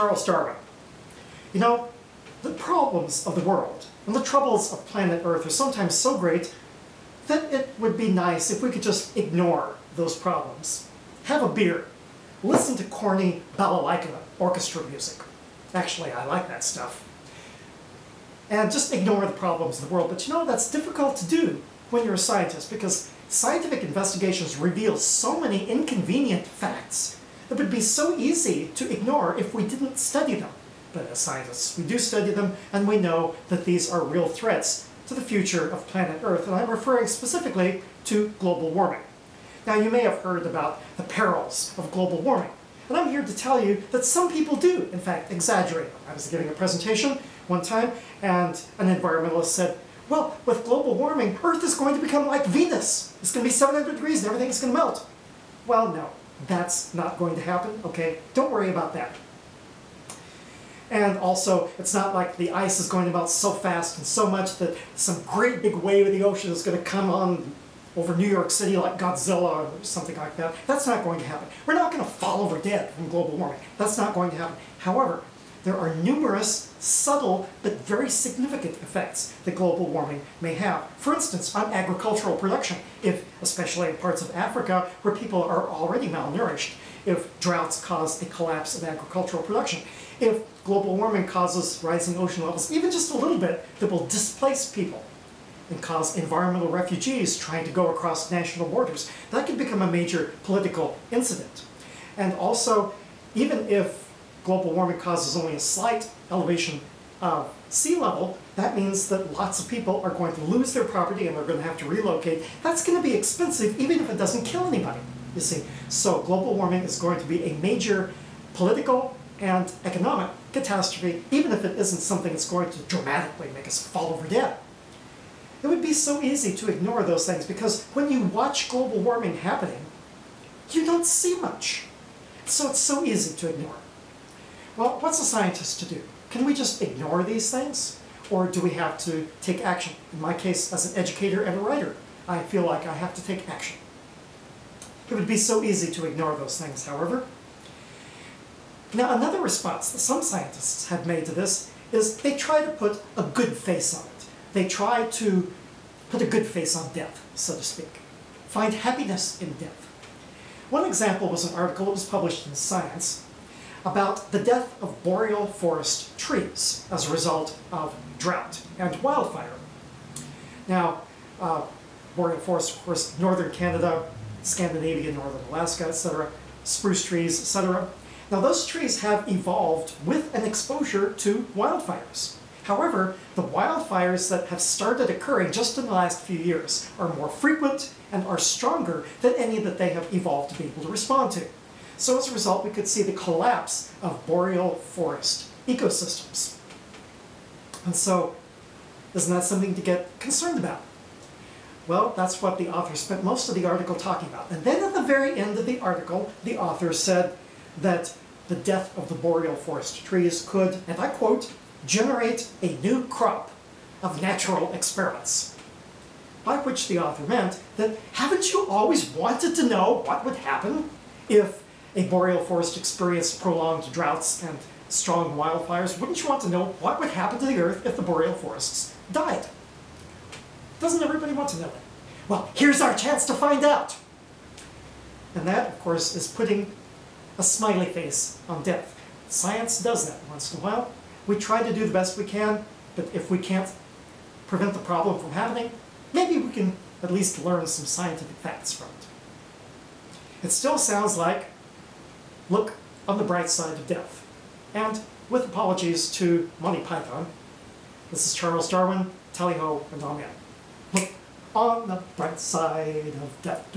Charles Darwin. You know, the problems of the world and the troubles of planet Earth are sometimes so great that it would be nice if we could just ignore those problems. Have a beer. Listen to corny balalaika orchestra music. Actually, I like that stuff. And just ignore the problems of the world. But you know, that's difficult to do when you're a scientist, because scientific investigations reveal so many inconvenient facts that would be so easy to ignore if we didn't study them. But as scientists, we do study them, and we know that these are real threats to the future of planet Earth. And I'm referring specifically to global warming. Now, you may have heard about the perils of global warming. And I'm here to tell you that some people do, in fact, exaggerate them. I was giving a presentation one time, and an environmentalist said, well, with global warming, Earth is going to become like Venus. It's going to be 700 degrees and everything's going to melt. Well, no, that's not going to happen, okay? Don't worry about that. And also, it's not like the ice is going to melt so fast and so much that some great big wave of the ocean is going to come on over New York City like Godzilla or something like that. That's not going to happen. We're not going to fall over dead from global warming. That's not going to happen. However, there are numerous subtle but very significant effects that global warming may have. For instance, on agricultural production, especially in parts of Africa where people are already malnourished, if droughts cause a collapse of agricultural production, if global warming causes rising ocean levels, even just a little bit, that will displace people and cause environmental refugees trying to go across national borders, that could become a major political incident. And also, even if global warming causes only a slight elevation of sea level, that means that lots of people are going to lose their property and they're going to have to relocate. That's going to be expensive even if it doesn't kill anybody, you see. So global warming is going to be a major political and economic catastrophe, even if it isn't something that's going to dramatically make us fall over dead. It would be so easy to ignore those things because when you watch global warming happening, you don't see much. So it's so easy to ignore. Well, what's a scientist to do? Can we just ignore these things? Or do we have to take action? In my case, as an educator and a writer, I feel like I have to take action. It would be so easy to ignore those things, however. Now, another response that some scientists have made to this is they try to put a good face on it. They try to put a good face on death, so to speak. Find happiness in death. One example was an article that was published in Science about the death of boreal forest trees as a result of drought and wildfire. Now, boreal forest, of course, northern Canada, Scandinavia, northern Alaska, etc., spruce trees, etc. Now, those trees have evolved with an exposure to wildfires. However, the wildfires that have started occurring just in the last few years are more frequent and are stronger than any that they have evolved to be able to respond to. So as a result, we could see the collapse of boreal forest ecosystems. And so, isn't that something to get concerned about? Well, that's what the author spent most of the article talking about. And then at the very end of the article, the author said that the death of the boreal forest trees could, and I quote, generate a new crop of natural experiments. By which the author meant that haven't you always wanted to know what would happen if a boreal forest experienced prolonged droughts and strong wildfires? Wouldn't you want to know what would happen to the Earth if the boreal forests died? Doesn't everybody want to know that? Well, here's our chance to find out. And that, of course, is putting a smiley face on death. Science does that once in a while. We try to do the best we can, but if we can't prevent the problem from happening, maybe we can at least learn some scientific facts from it. It still sounds like, look on the bright side of death. And with apologies to Monty Python, this is Charles Darwin, tally-ho and amen. Look on the bright side of death.